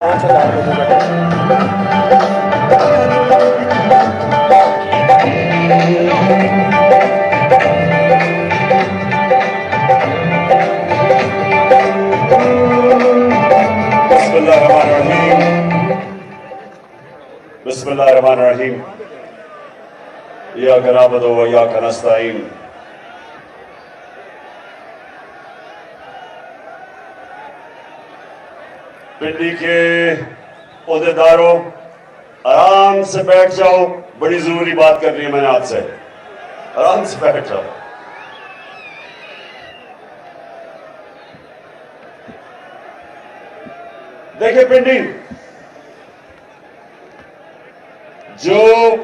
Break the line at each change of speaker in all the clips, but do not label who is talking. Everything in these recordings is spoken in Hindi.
बिस्मिल्लाहिर्रहमानिर्रहीम। इय्याका नअबुदु व इय्याका नस्तईन। पिंडी के ओहदेदारों, आराम से बैठ जाओ। बड़ी जरूरी बात करनी है मैंने आपसे। आराम से बैठ जाओ। देखिए पिंडी, जो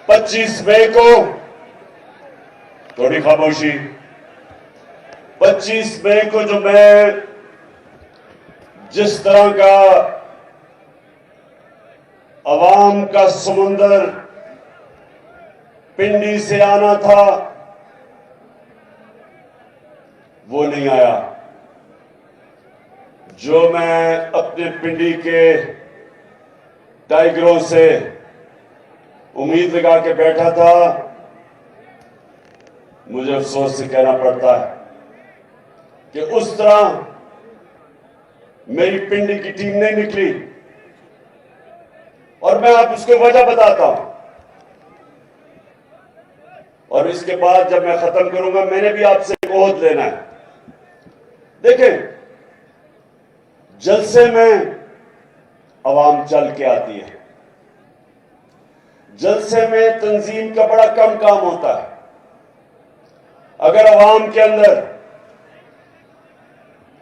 25 मई को, थोड़ी खामोशी, 25 मई को जो मैं जिस तरह का अवाम का समुंदर पिंडी से आना था वो नहीं आया। जो मैं अपने पिंडी के टाइगरों से उम्मीद लगा के बैठा था, मुझे अफसोस से कहना पड़ता है कि उस तरह मेरी पिंडी की टीम नहीं निकली। और मैं आप उसको वजह बताता हूं, और इसके बाद जब मैं खत्म करूंगा मैंने भी आपसे एक ओहद लेना है। देखें, जलसे में अवाम चल के आती है। जलसे में तंजीम का बड़ा कम काम होता है। अगर अवाम के अंदर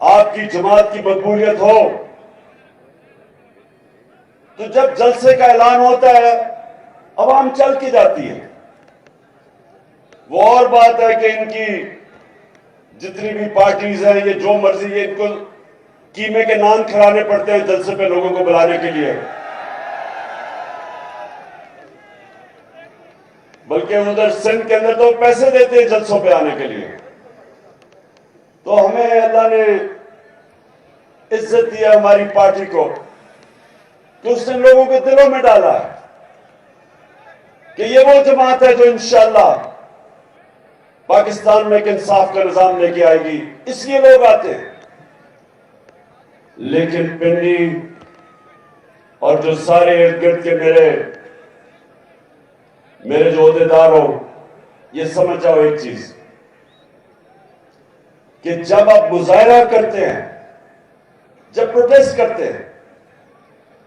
आपकी जमात की मकबूलियत हो तो जब जलसे का ऐलान होता है अवाम चल के जाती है। वो और बात है कि इनकी जितनी भी पार्टीज हैं, ये जो मर्जी, ये इनको कीमे के नाम खिलाने पड़ते हैं जलसे पे लोगों को बुलाने के लिए। बल्कि उधर सिंध के अंदर तो पैसे देते हैं जलसों पे आने के लिए। तो हमें अल्लाह ने इज्जत दिया हमारी पार्टी को, तो उसने लोगों के दिलों में डाला है कि ये वो जमात है जो इंशाअल्लाह पाकिस्तान में एक इंसाफ का निजाम लेके आएगी। इसलिए लोग आते हैं। लेकिन पिंडी और जो सारे इर्द गिर्द के मेरे जो ओहदेदार हो, ये समझ जाओ एक चीज कि जब आप मुजाहरा करते हैं, जब प्रोटेस्ट करते हैं,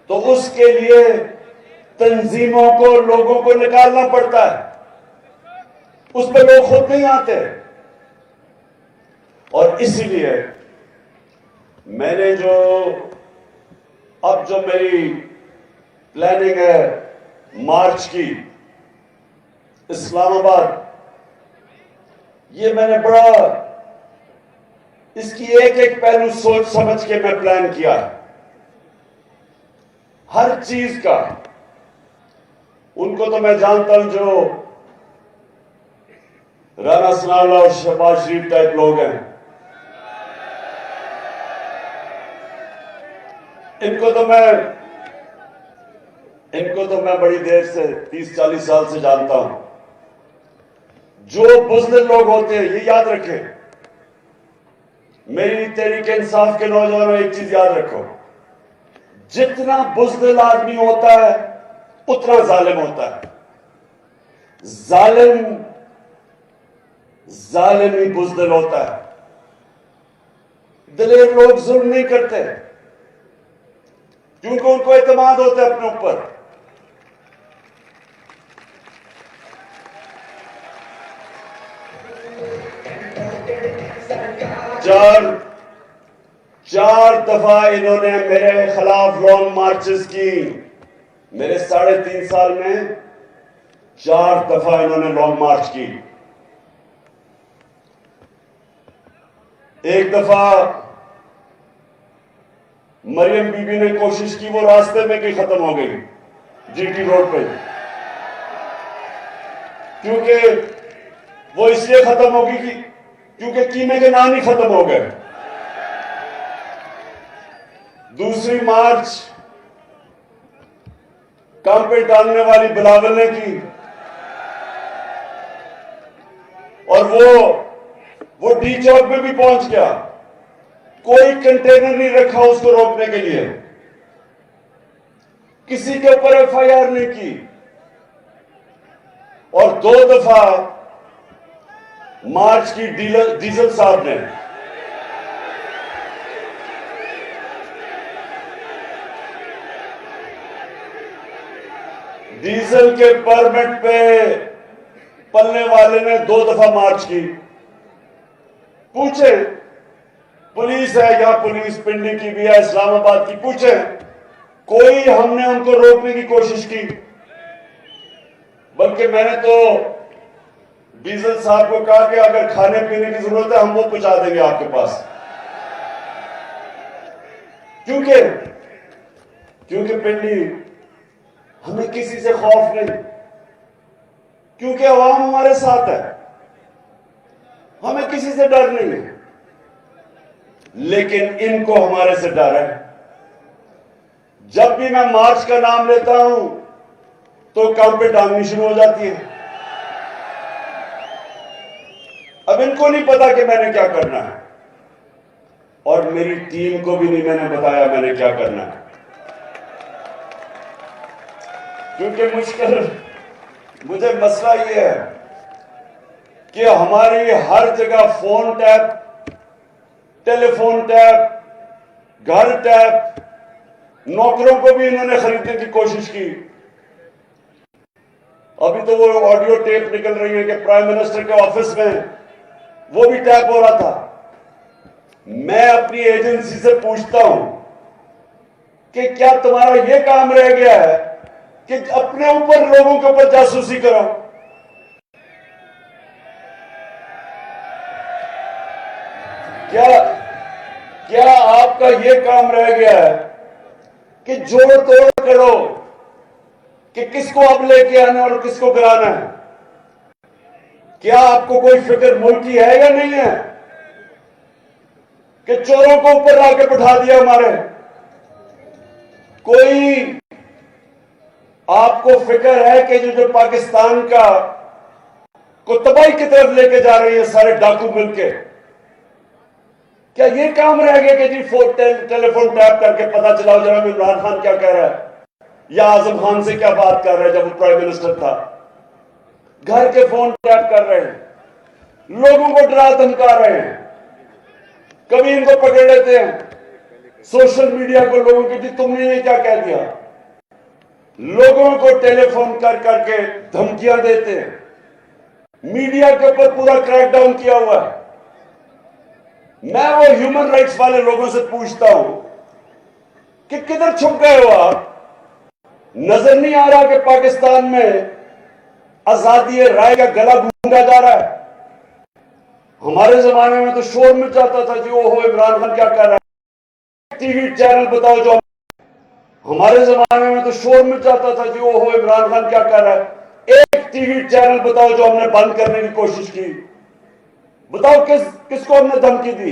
तो उसके लिए तंजीमों को, लोगों को निकालना पड़ता है। उस पर लोग खुद नहीं आते। और इसीलिए मैंने अब जो मेरी प्लानिंग है मार्च की इस्लामाबाद, ये मैंने बड़ा इसकी एक एक पहलू सोच समझ के मैं प्लान किया है। हर चीज का उनको तो मैं जानता हूं जो राना सनाउल्लाह और शहबाज शरीफ टाइप लोग हैं, इनको तो मैं बड़ी देर से 30-40 साल से जानता हूं। जो बुज़दिल लोग होते हैं, ये याद रखें, मेरी तहरीक इंसाफ के नौजवानों, एक चीज याद रखो, जितना बुज़दिल आदमी होता है उतना जालिम होता है। जालिम ही बुज़दिल होता है। दिलेर लोग जुल्म नहीं करते क्योंकि उनको एतमाद होता है अपने ऊपर। चार दफा इन्होंने मेरे खिलाफ लॉन्ग मार्चेस की। मेरे 3.5 साल में 4 दफा इन्होंने लॉन्ग मार्च की। एक दफा मरियम बीबी ने कोशिश की, वो रास्ते में की खत्म हो गई जीटी रोड पे, क्योंकि वो इसलिए खत्म होगी क्योंकि कीमे के नाम ही खत्म हो गए। दूसरी मार्च काम पे डालने वाली बिलावल ने की, और वो डी चौक में भी पहुंच गया। कोई कंटेनर नहीं रखा उसको रोकने के लिए, किसी के ऊपर एफआईआर नहीं की, और 2 दफा मार्च की डीजल साहब ने डीजल के परमिट पे पलने वाले ने 2 दफा मार्च की। पूछे, पुलिस है या पुलिस पिंडी की भी है, इस्लामाबाद की, पूछे कोई हमने उनको रोकने की कोशिश की? बल्कि मैंने तो डीजल साहब को कहा कि अगर खाने पीने की जरूरत है हम वो पहुंचा देंगे आपके पास, क्योंकि पिंडी हमें किसी से खौफ नहीं, क्योंकि अवाम हमारे साथ है, हमें किसी से डर नहीं है। लेकिन इनको हमारे से डर है। जब भी मैं मार्च का नाम लेता हूं तो काम पे टांगनी शुरू हो जाती है। अब इनको नहीं पता कि मैंने क्या करना है, और मेरी टीम को भी नहीं मैंने बताया मैंने क्या करना है, क्योंकि मुझे मसला यह है कि हमारी हर जगह फोन टैप, टेलीफोन टैप, घर टैप, नौकरों को भी इन्होंने खरीदने की कोशिश की। अभी तो वो ऑडियो टेप निकल रही है कि प्राइम मिनिस्टर के ऑफिस में वो भी टैप हो रहा था। मैं अपनी एजेंसी से पूछता हूं कि क्या तुम्हारा यह काम रह गया है कि अपने ऊपर लोगों के ऊपर जासूसी करो? क्या आपका यह काम रह गया है कि जोड़ तोड़ करो कि किसको अब लेके आना और किसको गिराना है? क्या आपको कोई फिक्र मुल्क की है या नहीं है कि चोरों को ऊपर लाके बिठा दिया हमारे? कोई आपको फिक्र है कि जो पाकिस्तान को तबाही की तरफ लेके जा रही है सारे डाकू मिलके? क्या ये काम रह गया कि जी टेलीफोन टैप करके पता चलाओ जरा इमरान खान क्या कह रहा है या आजम खान से क्या बात कर रहा है? जब वो प्राइम मिनिस्टर था, घर के फोन टैप कर रहे हैं, लोगों को डरा धमका रहे हैं, कभी इनको पकड़ लेते हैं सोशल मीडिया को, लोगों की जी तुमने ये क्या कह दिया, लोगों को टेलीफोन कर करके धमकियां देते हैं। मीडिया के ऊपर पूरा क्रैकडाउन किया हुआ है। मैं वो ह्यूमन राइट्स वाले लोगों से पूछता हूं कि किधर छुप गए हो आप? नजर नहीं आ रहा कि पाकिस्तान में आजादी राय का गला गूंगा जा रहा है? हमारे जमाने में तो शोर मच जाता था जी ओहो इमरान खान क्या कर रहा है, टीवी चैनल बताओ जो, हमारे जमाने में तो शोर मच जाता था जी ओहो इमरान खान क्या कर रहा है। एक टीवी चैनल बताओ जो हमने बंद करने की कोशिश की? बताओ किसको हमने धमकी दी?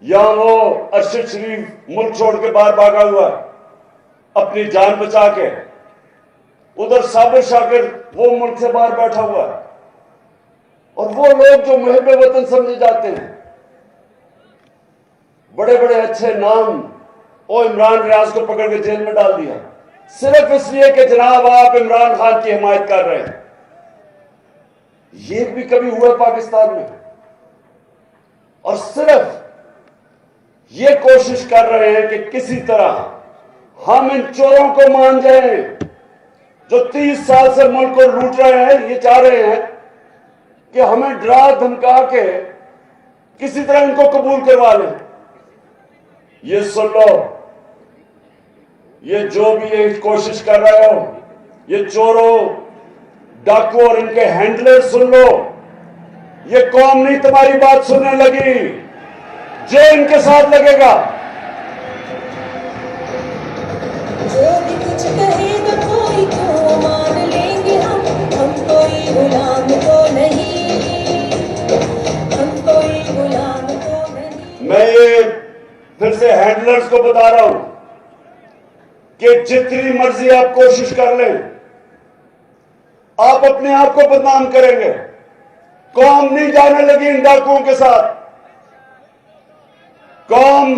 या वो अरशद शरीफ मुल्क छोड़ के बाहर भागा हुआ अपनी जान बचा के, उधर साबिर शाकिर वो मुल्क से बाहर बैठा हुआ है, और वो लोग जो मुहिब वतन समझे जाते हैं, बड़े बड़े अच्छे नाम, ओ इमरान रियाज को पकड़ के जेल में डाल दिया सिर्फ इसलिए कि जनाब आप इमरान खान की हिमायत कर रहे हैं। ये भी कभी हुआ पाकिस्तान में? और सिर्फ ये कोशिश कर रहे हैं कि किसी तरह हम इन चोरों को मान जाएं जो 30 साल से मुल्क को लूट रहे हैं। ये चाह रहे हैं कि हमें डरा धमका के किसी तरह इनको कबूल करवा लें। ये सुन लो, ये जो भी ये कोशिश कर रहे हो, ये चोरों डाकू और इनके हैंडलर, सुन लो, ये कौम नहीं तुम्हारी बात सुनने लगी, जो इनके साथ लगेगा।
जो भी कुछ कहेगा कोई तो मान लेंगे हम कोई गुलाम तो नहीं, हम कोई गुलाम तो नहीं।
मैं ये फिर से हैंडलर्स को बता रहा हूं कि जितनी मर्जी आप कोशिश कर लें, आप अपने आप को बदनाम करेंगे। कौम नहीं जाने लगी इन डाकुओं के साथ। कौम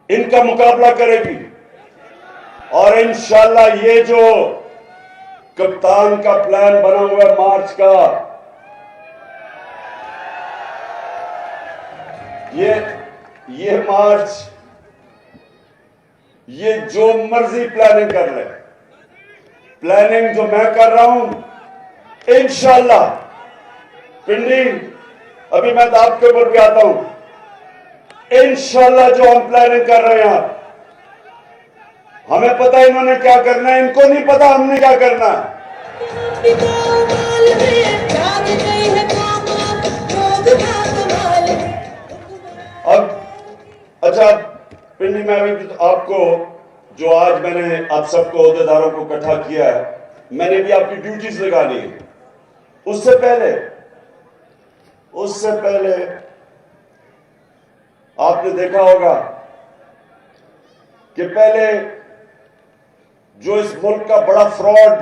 इनका मुकाबला करेगी और इंशाल्लाह ये जो कप्तान का प्लान बना हुआ है मार्च का, ये मार्च, ये जो मर्जी प्लानिंग कर ले, प्लानिंग जो मैं कर रहा हूं इंशाल्लाह पिंडी, अभी मैं दाब के ऊपर भी आता हूं, इंशाल्लाह जो हम प्लानिंग कर रहे हैं, हमें पता है इन्होंने क्या करना है, इनको नहीं पता हमने क्या करना है। अब अच्छा पिंडी में अभी तो आपको जो आज मैंने आप सबको अहदेदारों को इकट्ठा किया है, मैंने भी आपकी ड्यूटीज लगानी है। उससे पहले आपने देखा होगा कि पहले जो इस मुल्क का बड़ा फ्रॉड,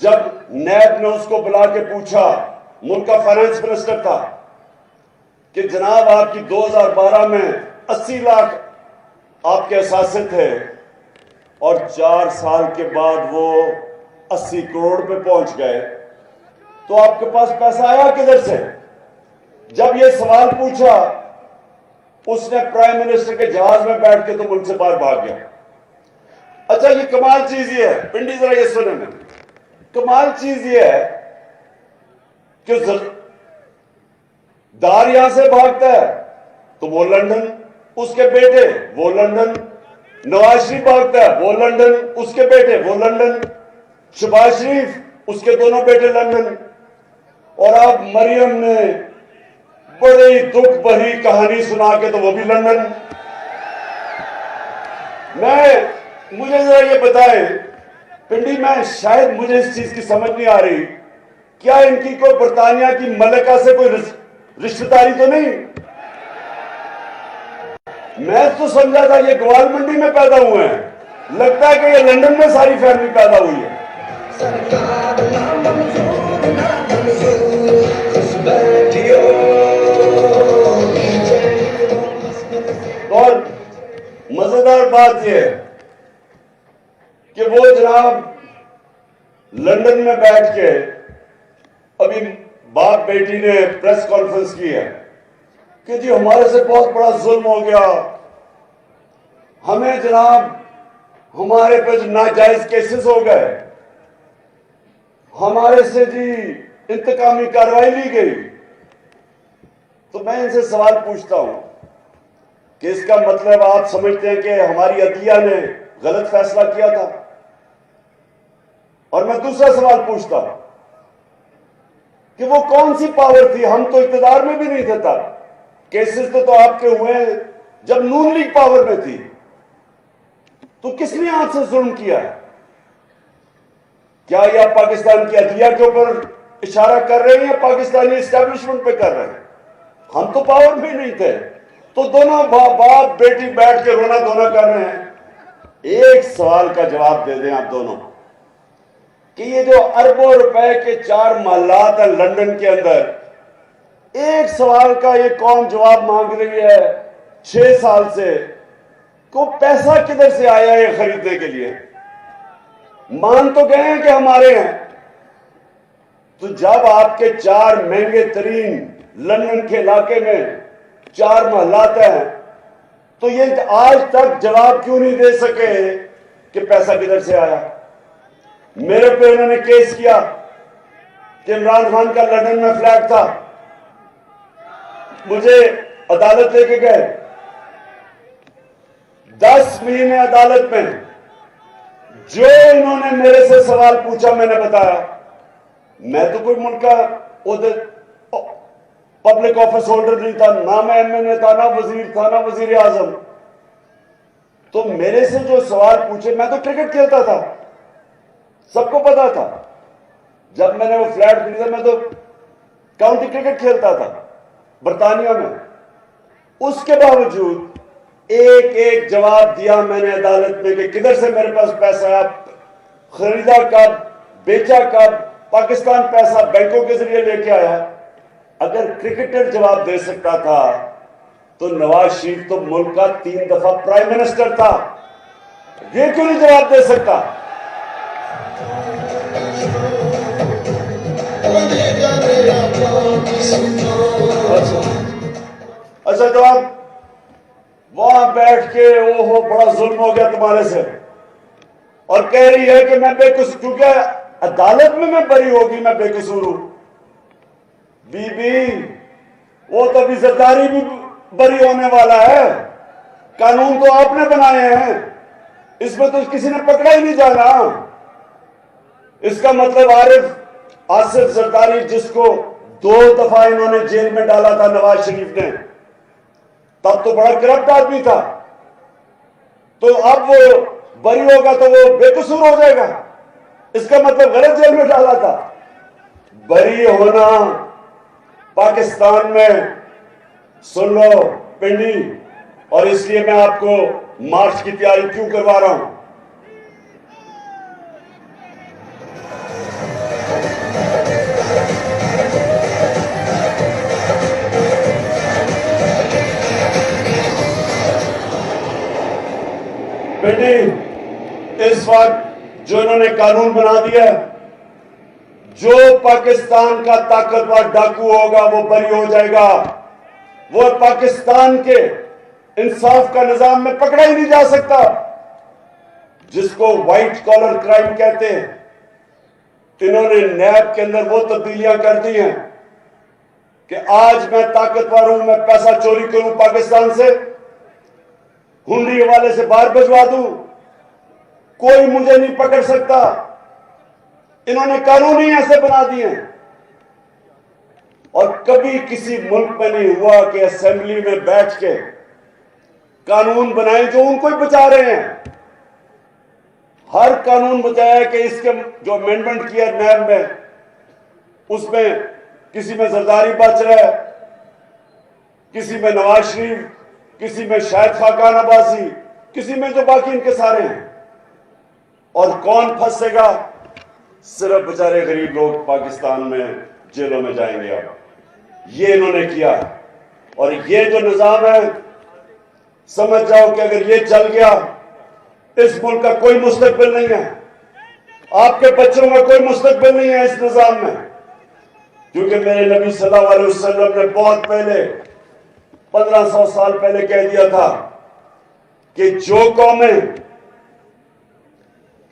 जब नैब ने उसको बुला के पूछा, मुल्क का फाइनेंस मिनिस्टर था, कि जनाब आपकी 2012 में 80 लाख आपके असासे थे और 4 साल के बाद वो 80 करोड़ पे पहुंच गए, तो आपके पास पैसा आया किधर से? जब ये सवाल पूछा, उसने प्राइम मिनिस्टर के जहाज में बैठ के तो मुल्क से बाहर भाग गया। अच्छा, ये कमाल चीज ये है पिंडी, जरा ये सुने में, कमाल चीज ये है कि दार यहां से भागता है तो वो लंदन, उसके बेटे वो लंदन, नवाज शरीफ भागता है वो लंदन, उसके बेटे वो लंदन, शहबाज शरीफ उसके दोनों बेटे लंदन, और अब मरियम ने बड़ी दुख भरी कहानी सुना के तो वो भी लंदन। मुझे जरा ये बताएं पिंडी में, शायद मुझे इस चीज की समझ नहीं आ रही, क्या इनकी कोई बरतानिया की मलिका से कोई रिश्तेदारी तो नहीं? मैं तो समझा था ये ग्वाल मंडी में पैदा हुए हैं, लगता है कि ये लंदन में सारी फैमिली पैदा हुई है। और मजेदार बात यह है कि वो जनाब लंदन में बैठ के अभी बाप बेटी ने प्रेस कॉन्फ्रेंस की है कि जी हमारे से बहुत बड़ा जुल्म हो गया, हमें जनाब हमारे पे नाजायज केसेस हो गए, हमारे से जी इंतकामी कार्रवाई ली गई। तो मैं इनसे सवाल पूछता हूं कि इसका मतलब आप समझते हैं कि हमारी अदलिया ने गलत फैसला किया था? और मैं दूसरा सवाल पूछता हूं कि वो कौन सी पावर थी? हम तो इक़्तिदार में भी नहीं थे तब, केसेस तो आपके हुए जब नून लीग पावर में थी। तो किसने हाथ से जुल्म किया है? क्या ये आप पाकिस्तान की अदलिया के ऊपर इशारा कर रहे हैं या पाकिस्तानी एस्टेब्लिशमेंट पे कर रहे हैं? हम तो पावर में नहीं थे। तो दोनों बाप बेटी बैठ के रोना धोना कर रहे हैं। एक सवाल का जवाब दे दें आप दोनों कि ये जो अरबों रुपए के 4 महलात हैं लंदन के अंदर, एक सवाल का ये कौम जवाब मांग रही है 6 साल से, को पैसा किधर से आया ये खरीदने के लिए? मान तो गए हैं कि हमारे हैं। तो जब आपके 4 महंगे तरीन लंदन के इलाके में 4 महलात हैं, तो ये आज तक जवाब क्यों नहीं दे सके कि पैसा किधर से आया? मेरे पे उन्होंने केस किया कि इमरान खान का लंदन में फ्लैट था, मुझे अदालत लेके गए, 10 महीने अदालत में जो इन्होंने मेरे से सवाल पूछा मैंने बताया। मैं तो कोई मुल्क का पब्लिक ऑफिस होल्डर नहीं था, ना मैं एमएनए था, ना वजीर था, ना वजीर आजम। तो मेरे से जो सवाल पूछे, मैं तो क्रिकेट खेलता था, सबको पता था। जब मैंने वो फ्लैट खरीदा, मैं तो काउंटी क्रिकेट खेलता था बरतानिया में। उसके बावजूद एक एक जवाब दिया मैंने अदालत में कि किधर से मेरे पास पैसा है, खरीदा कब, बेचा कब, पाकिस्तान पैसा बैंकों के जरिए लेके आया। अगर क्रिकेटर जवाब दे सकता था तो नवाज शरीफ तो मुल्क का 3 दफा प्राइम मिनिस्टर था, ये क्यों नहीं जवाब दे सकता? अच्छा जवाब वहां बैठ के ओहो बड़ा जुल्म हो गया तुम्हारे से, और कह रही है कि मैं बेकसूर, क्योंकि अदालत में मैं बरी होगी, मैं बेकसूर हूं। बीबी वो तो अभी जरदारी भी बरी होने वाला है, कानून तो आपने बनाए हैं, इसमें तो किसी ने पकड़ा ही नहीं जाना। इसका मतलब आसिफ जरदारी, जिसको 2 दफा इन्होंने जेल में डाला था नवाज शरीफ ने, तब तो बड़ा करप्ट आदमी था, तो अब वो बरी होगा तो वो बेकसूर हो जाएगा, इसका मतलब गलत जेल में डाला था। बरी होना पाकिस्तान में, सुन लो पिंडी, और इसलिए मैं आपको मार्च की तैयारी क्यों करवा रहा हूं। बेटी, इस वक्त जो इन्होंने कानून बना दिया, जो पाकिस्तान का ताकतवर डाकू होगा वो बरी हो जाएगा, वो पाकिस्तान के इंसाफ का निजाम में पकड़ा ही नहीं जा सकता। जिसको व्हाइट कॉलर क्राइम कहते हैं, इन्होंने नैब के अंदर वो तब्दीलियां कर दी हैं कि आज मैं ताकतवर हूं, मैं पैसा चोरी करूं पाकिस्तान से, हुंडी वाले से बाहर भिजवा दूं, कोई मुझे नहीं पकड़ सकता। इन्होंने कानून ही ऐसे बना दिए हैं। और कभी किसी मुल्क में नहीं हुआ कि असेंबली में बैठ के कानून बनाए जो उनको ही बचा रहे हैं। हर कानून बचाया कि इसके जो अमेंडमेंट किया नैब में, उसमें किसी में जरदारी बच रहा है, किसी में नवाज शरीफ, किसी में शायद खाकान अब्बासी, किसी में जो बाकी इनके सारे हैं। और कौन फंसेगा? सिर्फ बेचारे गरीब लोग पाकिस्तान में जेलों में जाएंगे। अब ये इन्होंने किया, और ये जो निजाम है, समझ जाओ कि अगर ये चल गया, इस मुल्क का कोई मुस्तकबिल नहीं है, आपके बच्चों का कोई मुस्तकबिल नहीं है इस निजाम में। क्योंकि मेरे नबी सल्लल्लाहु अलैहि वसल्लम ने बहुत पहले, 1500 साल पहले कह दिया था कि जो कौमें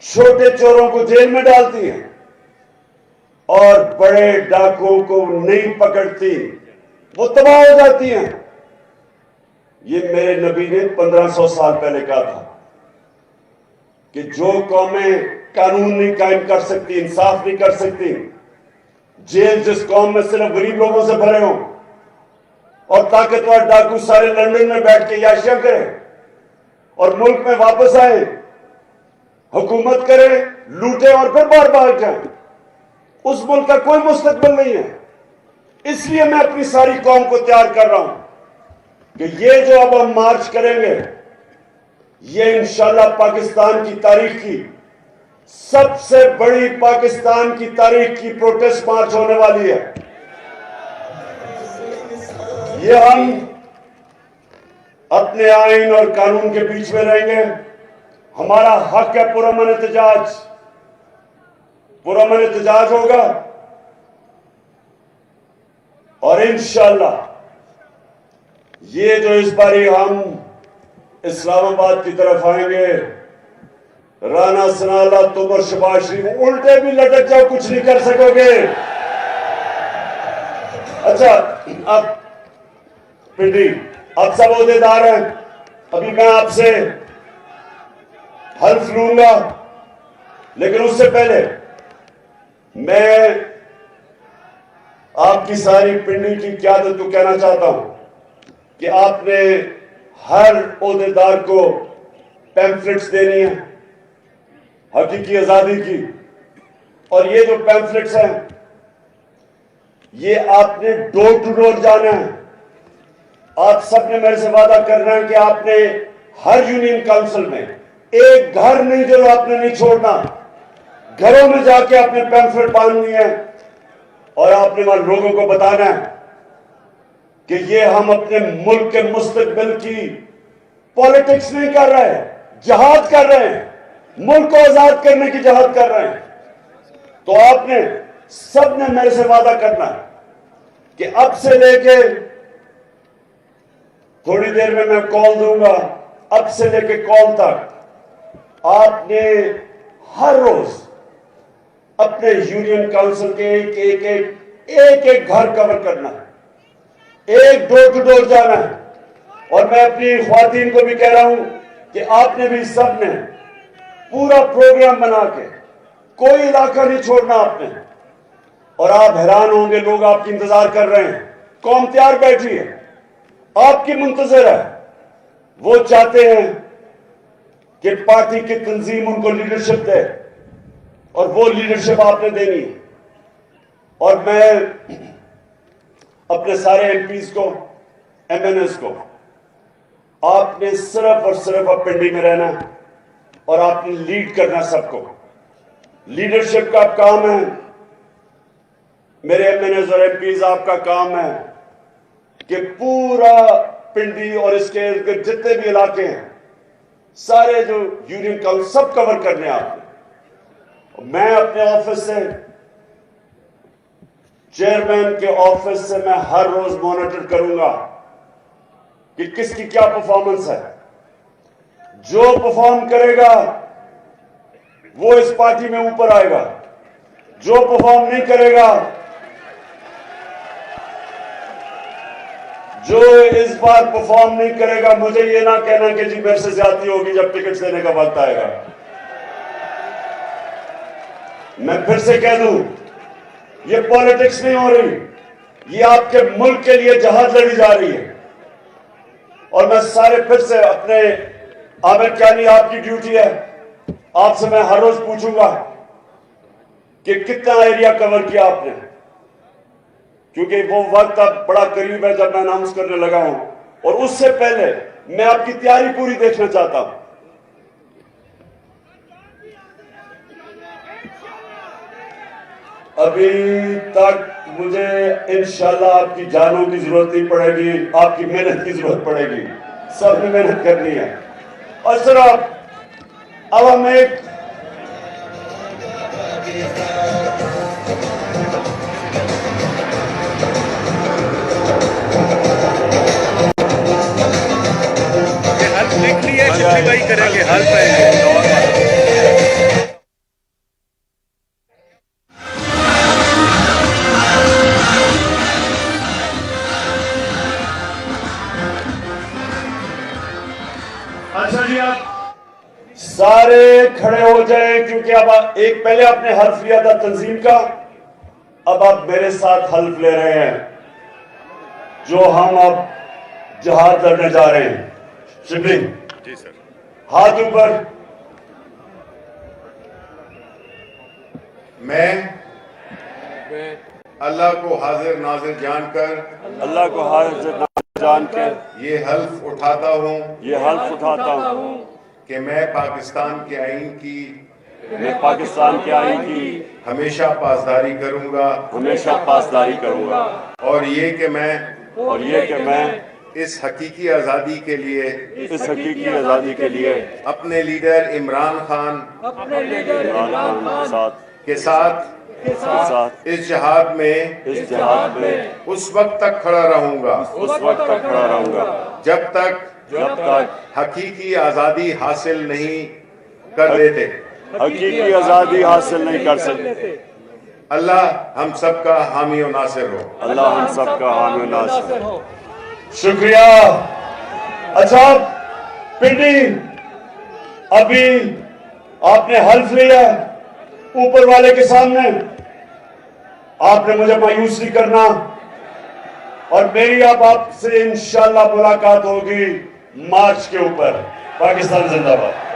छोटे चोरों को जेल में डालती हैं और बड़े डाकुओं को नहीं पकड़ती, वो तबाह हो जाती हैं। ये मेरे नबी ने 1500 साल पहले कहा था कि जो कौमें कानून नहीं कायम कर सकती, इंसाफ नहीं कर सकती, जेल जिस कौम में सिर्फ गरीब लोगों से भरे हों और ताकतवर डाकू सारे लंदन में बैठ के याशियां करें और मुल्क में वापस आए, हुकूमत करें, लूटे और फिर बार बार जाएं, उस मुल्क का कोई मुस्तकबिल नहीं है। इसलिए मैं अपनी सारी कौम को तैयार कर रहा हूं कि ये जो अब हम मार्च करेंगे, ये इंशाल्लाह पाकिस्तान की तारीख की सबसे बड़ी, पाकिस्तान की तारीख की प्रोटेस्ट मार्च होने वाली है। ये हम अपने आइन और कानून के बीच में रहेंगे। हमारा हक है पुरअमन एहतजाज, पुरअमन एहतजाज होगा, और इंशाल्लाह ये जो इस बारी हम इस्लामाबाद की तरफ आएंगे, राना सनाला, तुम और शहबाज शरीफ उल्टे भी लटक जाओ, कुछ नहीं कर सकोगे। अच्छा, अब पिंडी, अब सब ओहदेदार हैं, अभी मैं आपसे हल्फ लूंगा, लेकिन उससे पहले मैं आपकी सारी पिंडी की क़यादत को कहना चाहता हूं कि आपने हर ओहदेदार को पैम्फलेट्स देनी है हकीकी आजादी की, और ये जो पैम्फलेट्स हैं, ये आपने डोर टू डोर जाना है, आप सबने मेरे से वादा करना है कि आपने हर यूनियन काउंसिल में एक घर नहीं जो आपने नहीं छोड़ना। घरों में जाके आपने पैम्फलेट बांधनी है और आपने वहां लोगों को बताना है कि ये हम अपने मुल्क के मुस्तकबिल की पॉलिटिक्स नहीं कर रहे हैं, जहाद कर रहे हैं, मुल्क को आजाद करने की जहाद कर रहे हैं। तो आपने सबने मेरे से वादा करना है कि अब से लेके थोड़ी देर में मैं कॉल दूंगा, अब से लेके कॉल तक आपने हर रोज अपने यूनियन काउंसिल के एक घर कवर करना है, एक डोर टू डोर जाना है। और मैं अपनी ख्वातीन को भी कह रहा हूं कि आपने भी सबने पूरा प्रोग्राम बना के कोई इलाका नहीं छोड़ना आपने। और आप हैरान होंगे, लोग आपकी इंतजार कर रहे हैं, कौम तैयार बैठी है, आपकी मुंतजर है। वो चाहते हैं कि पार्टी की तंजीम उनको लीडरशिप दे और वो लीडरशिप आपने देनी है। और मैं अपने सारे एमपीज को, एमएनएस को, आपने सिर्फ और सिर्फ अब पिंडी में रहना है और आपने लीड करना सबको। लीडरशिप का काम है, मेरे एमएनएस और एमपीज आपका काम है कि पूरा पिंडी और इसके जितने भी इलाके हैं, सारे जो यूनियन काउंसिल सब कवर करने आपने। मैं अपने ऑफिस से, चेयरमैन के ऑफिस से, मैं हर रोज मॉनिटर करूंगा कि किसकी क्या परफॉर्मेंस है। जो परफॉर्म करेगा वो इस पार्टी में ऊपर आएगा, जो परफॉर्म नहीं करेगा, जो इस बार परफॉर्म नहीं करेगा, मुझे ये ना कहना कि जी मेरे से ज्यादती होगी जब टिकट देने का वक्त आएगा। मैं फिर से कह दूं, ये पॉलिटिक्स नहीं हो रही, ये आपके मुल्क के लिए जहाज लड़ी जा रही है। और मैं सारे फिर से अपने आमिर क्यानी, आपकी ड्यूटी है, आपसे मैं हर रोज पूछूंगा कि कितना एरिया कवर किया आपने, क्योंकि वो वक्त अब बड़ा करीब है जब मैं अनाउंस करने लगा हूं। और उससे पहले मैं आपकी तैयारी पूरी देखना चाहता हूं। अभी तक मुझे इंशाल्लाह आपकी जानों की जरूरत नहीं पड़ेगी, आपकी मेहनत की जरूरत पड़ेगी, सबने मेहनत करनी है। और सिर्फ अब हम एक
लिख लिए, जितनी भाई करेंगे हल पाएंगे।
अच्छा जी, आप सारे खड़े हो जाएं, क्योंकि अब एक पहले आपने हल्फ लिया था तंजीम का, अब आप मेरे साथ हल्फ ले रहे हैं जो हम अब जहाद लड़ने जा रहे हैं। शिबली
जी सर,
हाथ ऊपर।
मैं अल्लाह को हाजिर नाजिर जानकर,
अल्लाह को हाजिर नाजिर जानकर
ये हल्फ उठाता हूँ
ये हल्फ उठाता हूँ
कि मैं पाकिस्तान के आईन की
मैं पाकिस्तान के आईन की
हमेशा पासदारी करूँगा,
हमेशा पासदारी करूंगा।
और ये कि मैं इस हकीकी आज़ादी के लिए,
इस हकीकी आजादी के लिए
अपने लीडर इमरान खान के साथ इस जहाद में उस वक्त तक खड़ा रहूंगा जब तक हकीकी आज़ादी हासिल नहीं कर देते।
हकीकी आजादी हासिल नहीं कर सकते।
अल्लाह हम सबका हामी और नासिर हो।
अल्लाह हम सबका हामी और नासिर हो। शुक्रिया। अच्छा पिंडी, अभी आपने हल्फ लिया ऊपर वाले के सामने, आपने मुझे मायूस नहीं करना और मेरी अब आपसे इंशाल्लाह मुलाकात होगी मार्च के ऊपर। पाकिस्तान जिंदाबाद।